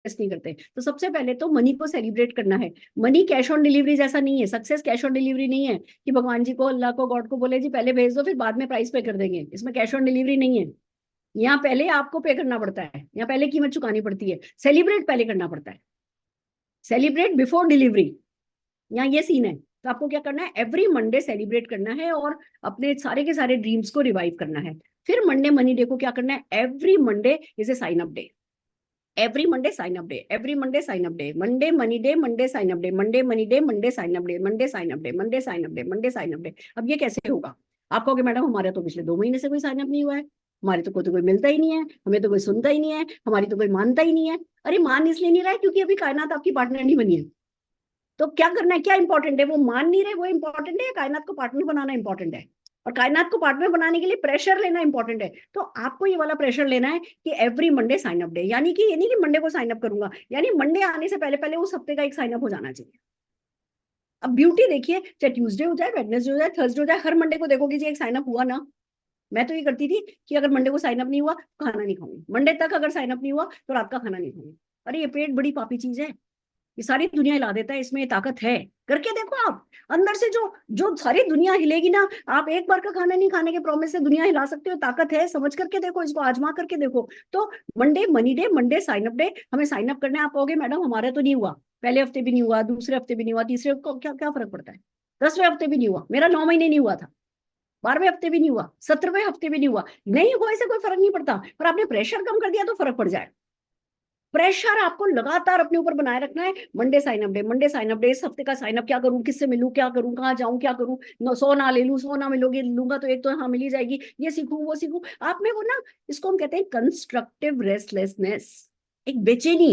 नहीं करते। तो सबसे पहले तो मनी को सेलिब्रेट करना है। मनी कैश ऑन डिलीवरी जैसा नहीं है, सक्सेस कैश ऑन डिलीवरी नहीं है कि भगवान जी को, अल्लाह को, गॉड को बोले जी पहले भेज दो फिर बाद में प्राइस पे कर देंगे। इसमें कैश ऑन डिलीवरी नहीं है। यहाँ पहले आपको पे करना पड़ता है, यहाँ पहले कीमत चुकानी पड़ती है, सेलिब्रेट पहले करना पड़ता है, सेलिब्रेट बिफोर डिलीवरी। यहाँ ये सीन है। तो आपको क्या करना है, एवरी मंडे सेलिब्रेट करना है और अपने सारे के सारे ड्रीम्स को रिवाइव करना है। फिर मंडे मनी डे को क्या करना है, every Monday is a sign up day. Every Monday sign up day, every Monday sign up day, Monday money day, Monday sign up day, Monday money day, Monday sign up day, Monday sign up day, Monday sign up day, Monday sign up day. अब ये कैसे होगा? आप कहोगे madam हमारा तो पिछले 2 महीने से कोई साइन अप नहीं हुआ है, हमारे तो कोई मिलता ही नहीं है, हमें तो कोई सुनता ही नहीं है, हमारी तो कोई मानता ही नहीं है। अरे मान इसलिए नहीं रहा है क्योंकि अभी कायनात आपकी पार्टनर नहीं बनी है। तो क्या करना है, क्या इंपॉर्टेंट है, वो मान नहीं रहे वो इंपॉर्टेंट है या कायनात को पार्टनर बनाना इंपॉर्टेंट है? और कायनात को पार्टनर बनाने के लिए प्रेशर लेना इंपॉर्टेंट है। तो आपको ये वाला प्रेशर लेना है कि every Monday sign up day, यानी कि ये नहीं कि मंडे को साइन अप करूंगा, यानी मंडे आने से पहले पहले उस हफ्ते का एक साइन अप हो जाना चाहिए। अब ब्यूटी देखिए, चाहे ट्यूसडे हो जाए, वेडनेसडे हो जाए, थर्सडे हो जाए, हर मंडे को देखोगे जी एक साइन अप हुआ ना। मैं तो ये करती थी कि अगर मंडे को साइन अप नहीं हुआ तो खाना नहीं खाऊंगी, मंडे तक अगर साइन अप नहीं हुआ तो रात का खाना नहीं खाऊंगी। अरे ये पेट बड़ी पापी चीज है, ये सारी दुनिया हिला देता है, इसमें ताकत है। करके देखो आप, अंदर से जो जो सारी दुनिया हिलेगी ना, आप एक बार का खाना नहीं खाने के प्रॉमिस से दुनिया हिला सकते हो। ताकत है, समझ करके देखो, इसको आजमा करके देखो। तो Monday money day, Monday sign up day, हमें साइन अप करना है। आप कहोगे मैडम हमारा तो नहीं हुआ, पहले हफ्ते भी नहीं हुआ, दूसरे हफ्ते भी नहीं हुआ, तीसरे को क्या क्या फर्क पड़ता है? 10वें हफ्ते भी नहीं हुआ, मेरा 9 महीने नहीं हुआ था, 12वें हफ्ते भी नहीं हुआ, 17वें हफ्ते भी नहीं हुआ, नहीं हुआ इससे कोई फर्क नहीं पड़ता। पर आपने प्रेशर कम कर दिया तो फर्क पड़ जाए। प्रेशर आपको लगातार अपने ऊपर बनाए रखना है। Monday sign up day, Monday sign up day, इस हफ्ते का साइन अप क्या करूं, किससे मिलूं, क्या करूं, कहाँ जाऊं, क्या करूं, 100 ना ले लूं, 100 ना मिलोगे, लूंगा तो एक तो हाँ मिल ही जाएगी, ये सीखूं वो सीखूं। आप में वो ना, इसको हम कहते हैं कंस्ट्रक्टिव रेस्टलेसनेस, एक बेचैनी,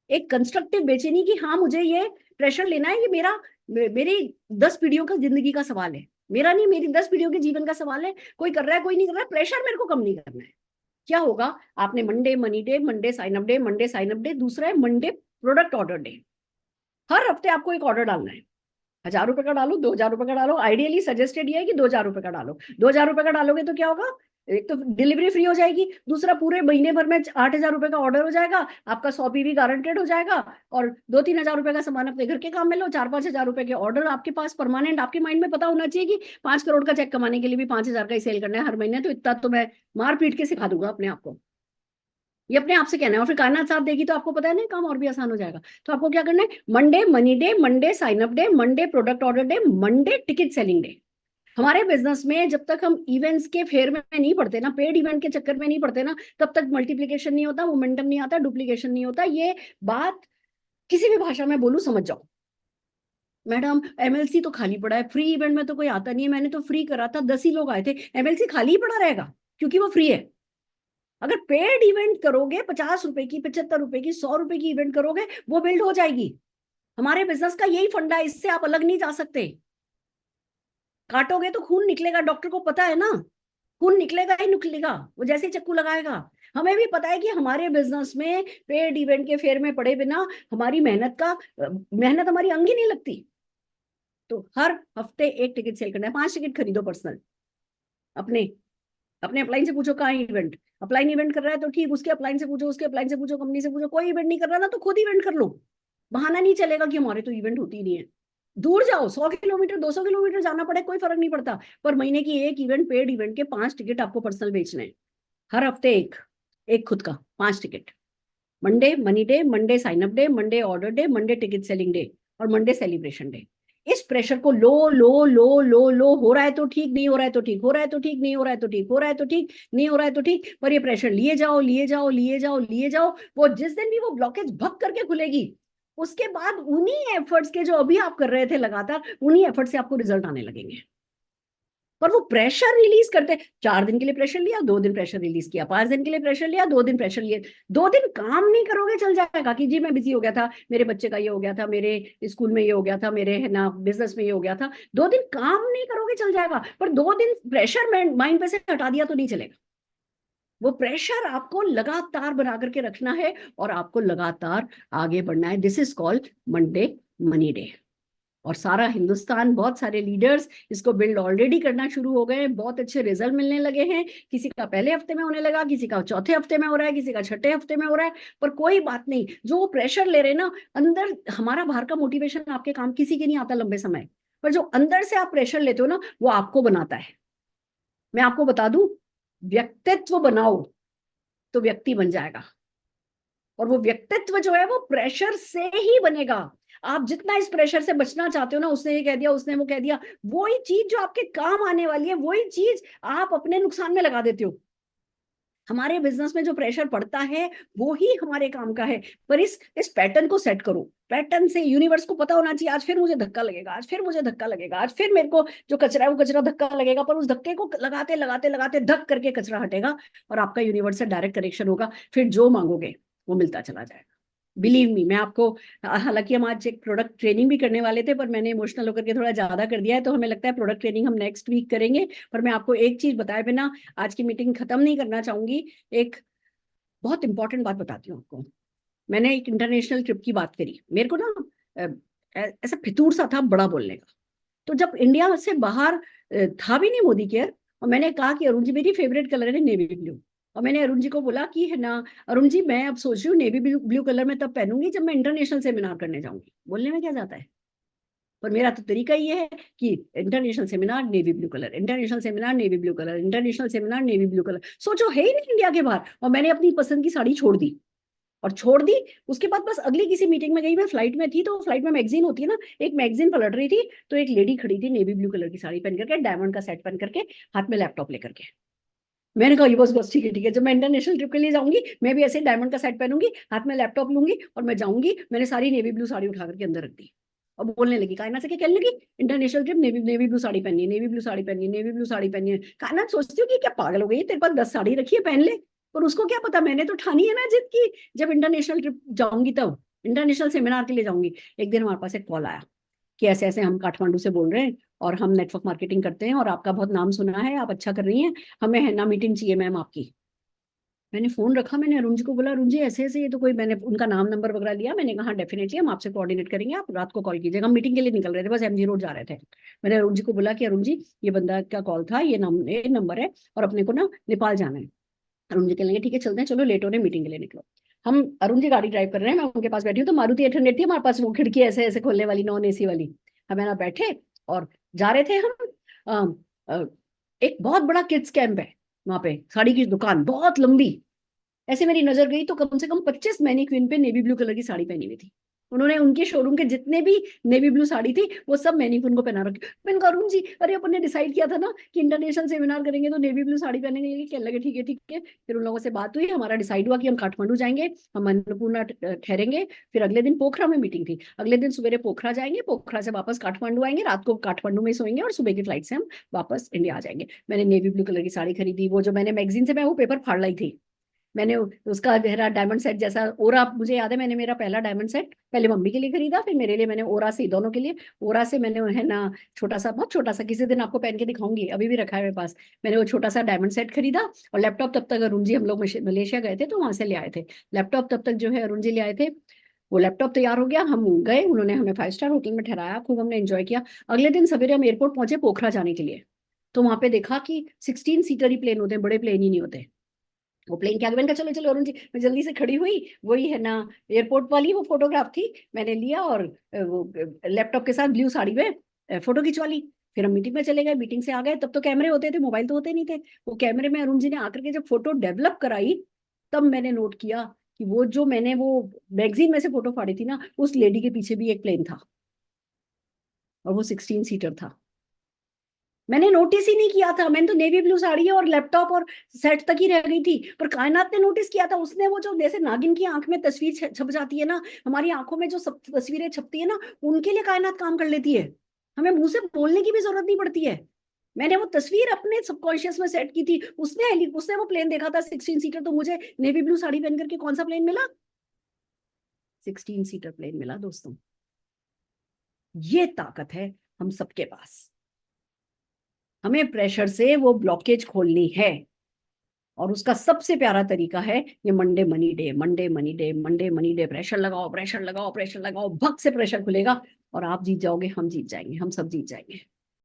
एक कंस्ट्रक्टिव बेचैनी कि हाँ मुझे ये प्रेशर लेना है, ये मेरी 10 पीढ़ियों का जिंदगी का सवाल है, मेरा नहीं, मेरी 10 पीढ़ियों के जीवन का सवाल है। कोई कर रहा है कोई नहीं कर रहा है, प्रेशर मेरे को कम नहीं करना है। क्या होगा, आपने Monday money day, Monday sign up day, Monday sign up day, दूसरा है मंडे प्रोडक्ट ऑर्डर डे। हर हफ्ते आपको एक ऑर्डर डालना है, 1000 रुपए का डालो, 2000 रुपए का डालो, आइडियली सजेस्टेड ये है कि 2000 रुपए का डालो। 2000 रुपए का डालोगे तो क्या होगा, एक तो डिलीवरी फ्री हो जाएगी, दूसरा पूरे महीने भर में 8000 रुपए का ऑर्डर हो जाएगा, आपका 100 PV गारंटेड हो जाएगा, और 2-3 हजार रुपए का सामान अपने घर के काम में लो। 4-5 हजार रुपए के ऑर्डर आपके पास परमानेंट, आपके माइंड में पता होना चाहिए कि 5 करोड़ का चेक कमाने के लिए भी 5000 का ही सेल करना है हर महीने। तो इतना तो मैं मार पीट के सिखा दूंगा अपने आप को, ये अपने आप से कहना है, और फिर कायनात साथ देगी तो आपको पता है ना, काम और भी आसान हो जाएगा। तो आपको क्या करना है, Monday money day, Monday sign up day, Monday product order day, Monday ticket selling day. हमारे बिजनेस में जब तक हम इवेंट्स के फेयर में नहीं पड़ते ना, पेड इवेंट के चक्कर में नहीं पड़ते ना, तब तक मल्टीप्लीकेशन नहीं होता, मोमेंटम नहीं आता, डुप्लीकेशन नहीं होता। ये बात किसी भी भाषा में बोलूं समझ जाओ। मैडम एमएलसी तो खाली पड़ा है, फ्री इवेंट में तो कोई आता नहीं है, मैंने तो फ्री करा था 10 ही लोग आए थे, एमएलसी खाली ही पड़ा रहेगा क्योंकि वो फ्री है। अगर पेड इवेंट करोगे, 50 रुपए की, 75 रुपए की, 100 रुपए की इवेंट करोगे, वो बिल्ड हो जाएगी। हमारे बिजनेस का यही फंडा है, इससे आप अलग नहीं जा सकते। काटोगे तो खून निकलेगा, डॉक्टर को पता है ना, खून निकलेगा ही निकलेगा, वो जैसे ही चक्कू लगाएगा। हमें भी पता है कि हमारे बिजनेस में पेड इवेंट के फेयर में पड़े बिना हमारी मेहनत हमारी अंग ही नहीं लगती। तो हर हफ्ते एक टिकट सेल करना है, 5 टिकट खरीदो पर्सनल अपने। अपने अपलाइन से पूछो कहाँ इवेंट, अपलाइन इवेंट कर रहा है तो ठीक, उसके अपलाइन से पूछो, उसके अपलाइन से पूछो, कंपनी से पूछो। कोई इवेंट नहीं कर रहा ना तो खुद इवेंट कर लो। बहाना नहीं चलेगा कि हमारे तो इवेंट होती नहीं है। दूर जाओ, 100 किलोमीटर 200 किलोमीटर जाना पड़े, कोई फर्क नहीं पड़ता, पर महीने की एक इवेंट, पेड इवेंट के 5 टिकट आपको पर्सनल बेचने हैं। हर हफ्ते एक, एक खुद का 5 ticket. Monday money day, Monday sign up day, Monday order day, Monday ticket selling day, और मंडे सेलिब्रेशन डे। इस प्रेशर को लो लो लो लो लो, हो रहा है तो ठीक, नहीं हो रहा है तो ठीक, हो रहा है तो ठीक, नहीं हो रहा है तो ठीक, हो रहा है तो ठीक, नहीं हो रहा है तो ठीक, पर ये प्रेशर लिए जाओ लिए जाओ लिए जाओ लिए जाओ। वो जिस दिन भी वो ब्लॉकेज भग करके खुलेगी, उसके बाद उन्हीं एफर्ट्स के जो अभी आप कर रहे थे लगातार, उन्हीं एफर्ट से आपको रिजल्ट आने लगेंगे। पर वो प्रेशर रिलीज करते, 4 दिन के लिए प्रेशर लिया, 2 दिन प्रेशर रिलीज किया, 5 दिन के लिए प्रेशर लिया, 2 दिन प्रेशर लिया। 2 दिन काम नहीं करोगे चल जाएगा कि जी मैं बिजी हो गया था, मेरे बच्चे का ये हो गया था, मेरे स्कूल में ये हो गया था, मेरे है ना बिजनेस में ये हो गया था। 2 दिन काम नहीं करोगे चल जाएगा, पर 2 दिन प्रेशर माइंड पे से हटा दिया तो नहीं चलेगा। वो प्रेशर आपको लगातार बना करके रखना है और आपको लगातार आगे बढ़ना है। This is called Monday money day. और सारा हिंदुस्तान, बहुत सारे लीडर्स इसको बिल्ड ऑलरेडी करना शुरू हो गए हैं, बहुत अच्छे रिजल्ट मिलने लगे हैं। किसी का पहले हफ्ते में होने लगा, किसी का चौथे हफ्ते में हो रहा है, किसी का छठे हफ्ते में हो रहा है। पर कोई बात नहीं, जो प्रेशर ले रहे ना अंदर, हमारा बाहर का मोटिवेशन आपके काम किसी के नहीं आता लंबे समय, पर जो अंदर से आप प्रेशर लेते हो ना, वो आपको बनाता है। मैं आपको बता दूं, व्यक्तित्व बनाओ तो व्यक्ति बन जाएगा, और वो व्यक्तित्व जो है वो प्रेशर से ही बनेगा। आप जितना इस प्रेशर से बचना चाहते हो ना, उसने ये कह दिया, उसने वो कह दिया, वही चीज जो आपके काम आने वाली है, वही चीज आप अपने नुकसान में लगा देते हो। हमारे बिजनेस में जो प्रेशर पड़ता है वो ही हमारे काम का है। पर इस पैटर्न को सेट करो। पैटर्न से यूनिवर्स को पता होना चाहिए, आज फिर मुझे धक्का लगेगा, आज फिर मुझे धक्का लगेगा, आज फिर मेरे को जो कचरा है वो कचरा धक्का लगेगा, पर उस धक्के को लगाते लगाते लगाते धक करके कचरा हटेगा और आपका यूनिवर्स से डायरेक्ट कनेक्शन होगा। फिर जो मांगोगे वो मिलता चला जाएगा। बिलीव मी, मैं आपको, हालांकि हम आज एक प्रोडक्ट ट्रेनिंग भी करने वाले थे, पर मैंने इमोशनल होकर के थोड़ा ज्यादा कर दिया है, तो हमें लगता है प्रोडक्ट ट्रेनिंग हम नेक्स्ट वीक करेंगे। पर मैं आपको एक चीज बताए बिना आज की मीटिंग खत्म नहीं करना चाहूंगी। एक बहुत इंपॉर्टेंट बात बताती हूँ आपको। मैंने एक इंटरनेशनल ट्रिप की बात करी, मेरे को ना ऐसा फितूर सा था बड़ा बोलने का। तो जब इंडिया से बाहर था भी नहीं मोदी केयर, और मैंने कहा कि अरुण जी मेरी फेवरेट कलर है नेवी ब्लू, और मैंने अरुण जी को बोला कि है ना अरुण जी, मैं अब सोच रही हूँ नेवी ब्लू कलर में तब पहनूंगी जब मैं इंटरनेशनल सेमिनार करने जाऊंगी। बोलने में क्या जाता है, पर मेरा तो तरीका ये है कि international seminar navy blue colour, international seminar navy blue colour, international seminar navy blue colour. सोचो है ही नहीं इंडिया के बाहर, और मैंने अपनी पसंद की साड़ी छोड़ दी, और छोड़ दी। उसके बाद बस अगली किसी मीटिंग में गई, मैं फ्लाइट में थी, तो फ्लाइट में मैगजीन होती है ना, एक मैगजीन पलट रही थी, तो एक लेडी खड़ी थी नेवी ब्लू कलर की साड़ी पहन करके, डायमंड का सेट पहन करके, हाथ में लैपटॉप लेकर के। मैंने कहा ये बस बस ठीक है ठीक है, जब मैं इंटरनेशनल ट्रिप के लिए जाऊंगी मैं भी ऐसे डायमंड का सेट पहनूंगी, हाथ में लैपटॉप लूंगी और मैं जाऊंगी। मैंने सारी नेवी ब्लू साड़ी उठा करके अंदर रख दी और बोलने लगी, कायनात से क्या कहने लगी, international trip navy navy blue sari पहनी है, नेवी ब्लू साड़ी पहनी है, नेवी ब्लू साड़ी पहनी है। कायनात सोचती हूँ कि क्या पागल हो गई, तेरे पास 10 साड़ी रखी है, पहन ले। पर उसको क्या पता, मैंने तो ठानी है ना जिद की, जब इंटरनेशनल ट्रिप जाऊंगी तब, इंटरनेशनल सेमिनार के लिए जाऊंगी। एक दिन हमारे पास एक कॉल आया कि ऐसे ऐसे हम काठमांडू से बोल रहे हैं और हम नेटवर्क मार्केटिंग करते हैं और आपका बहुत नाम सुना है, आप अच्छा कर रही हैं, हमें है ना मीटिंग चाहिए मैम आपकी। मैंने फोन रखा, मैंने अरुण जी को बोला, अरुण जी ऐसे ऐसे, ये तो कोई, मैंने उनका नाम नंबर वगैरह लिया, मैंने कहा डेफिनेटली हम आपसे कोऑर्डिनेट करेंगे, आप रात को कॉल कीजिएगा। हम मीटिंग के लिए निकल रहे थे, बस एमजी रोड जा रहे थे। मैंने अरुण जी को बोला कि अरुण जी ये बंदा का कॉल था, ये नंबर है और अपने को ना नेपाल जाना है। अरुण जी कहेंगे ठीक है चलते हैं, चलो लेट हो रहे, मीटिंग के लिए निकलो। हम, अरुण जी गाड़ी ड्राइव कर रहे हैं, मैं उनके पास बैठी हूँ, तो मारुति 800 थी हमारे पास, वो खिड़की ऐसे ऐसे खोलने वाली, नॉन एसी वाली। हम है ना बैठे और जा रहे थे हम। एक बहुत बड़ा किड्स कैंप है वहां पे, साड़ी की दुकान बहुत लंबी। ऐसे मेरी नजर गई तो कम से कम 25 मैनीक्वीन पे नेवी ब्लू कलर की साड़ी पहनी हुई थी। उन्होंने उनके शोरूम के जितने भी नेवी ब्लू साड़ी थी वो सब मैनीक्वीन को पहना रखी। मैंने कहा अरुण जी, अरे अपन ने डिसाइड किया था ना कि इंटरनेशनल सेमिनार करेंगे तो नेवी ब्लू साड़ी पहनेंगे। कहने लगे ठीक है ठीक है। फिर उन लोगों से बात हुई, हमारा डिसाइड हुआ कि हम काठमांडू जाएंगे, हम अन्नपूर्णा ठहरेंगे। फिर अगले दिन पोखरा में मीटिंग थी, अगले दिन सवेरे पोखरा जाएंगे, पोखरा से वापस काठमांडू आएंगे, रात को काठमांडू में सोएंगे और सुबह की फ्लाइट से हम वापस इंडिया आ जाएंगे। मैंने नेवी ब्लू कलर की साड़ी खरीदी, वो जो मैंने मैगजीन से मैं वो पेपर फाड़ लाई थी। मैंने उसका गहरा डायमंड सेट जैसा ओरा, मुझे याद है मैंने मेरा पहला डायमंड सेट पहले मम्मी के लिए खरीदा, फिर मेरे लिए मैंने ओरा से, दोनों के लिए ओरा से मैंने है ना छोटा सा, बहुत छोटा सा, किसी दिन आपको पहन के दिखाऊंगी, अभी भी रखा है मेरे पास। मैंने वो छोटा सा डायमंड सेट खरीदा और लैपटॉप तब तक अरुण जी, हम लोग मलेशिया गए थे तो वहां से ले आए थे लैपटॉप, तब तक जो है अरुण जी ले आए थे। वो लैपटॉप तैयार हो गया, हम गए, उन्होंने हमें 5 स्टार होटल में ठहराया, खूब हमने एंजॉय किया। अगले दिन सवेरे हम एयरपोर्ट पहुंचे पोखरा जाने के लिए, तो वहां पे देखा कि 16 सीटर ही प्लेन होते हैं, बड़े प्लेन ही नहीं होते। वो प्लेन के आगे, मैंने कहा चलो चलो अरुण जी, मैं जल्दी से खड़ी हुई, वही है ना एयरपोर्ट वाली वो फोटोग्राफ थी, मैंने लिया और वो लैपटॉप के साथ ब्लू साड़ी में फोटो खिंचवा ली। फिर हम मीटिंग में चले गए, मीटिंग से आ गए, तब तो कैमरे होते थे, मोबाइल तो होते नहीं थे। वो कैमरे में अरुण जी ने आकर के जब फोटो डेवलप कराई, तब मैंने नोट किया कि वो जो मैंने वो मैगजीन में से फोटो फाड़ी थी ना, उस लेडी के पीछे भी एक प्लेन था और वो 16 सीटर था। मैंने नोटिस ही नहीं किया था, मैंने तो नेवी ब्लू साड़ी और लैपटॉप और सेट तक ही रह गई थी, पर कायनात ने नोटिस किया था। उसने वो जो जैसे नागिन की आंख में तस्वीर छप जाती है ना, हमारी आंखों में जो सब तस्वीरें छपती है ना, उनके लिए कायनात काम कर लेती है। हमें मुंह से बोलने की भी जरूरत नहीं पड़ती है। मैंने वो तस्वीर अपने सबकॉन्शियस में सेट की थी, उसने वो प्लेन देखा था 16 सीटर, तो मुझे नेवी ब्लू साड़ी पहन करके कौन सा प्लेन मिला, 16 सीटर प्लेन मिला दोस्तों। ये ताकत है हम सबके पास। हमें प्रेशर से वो ब्लॉकेज खोलनी है, और उसका सबसे प्यारा तरीका है ये Monday money day, Monday money day, Monday money day. Pressure लगाओ प्रेशर लगाओ प्रेशर लगाओ, भग से प्रेशर खुलेगा, और आप जीत जाओगे, हम जीत जाएंगे, हम सब जीत जाएंगे।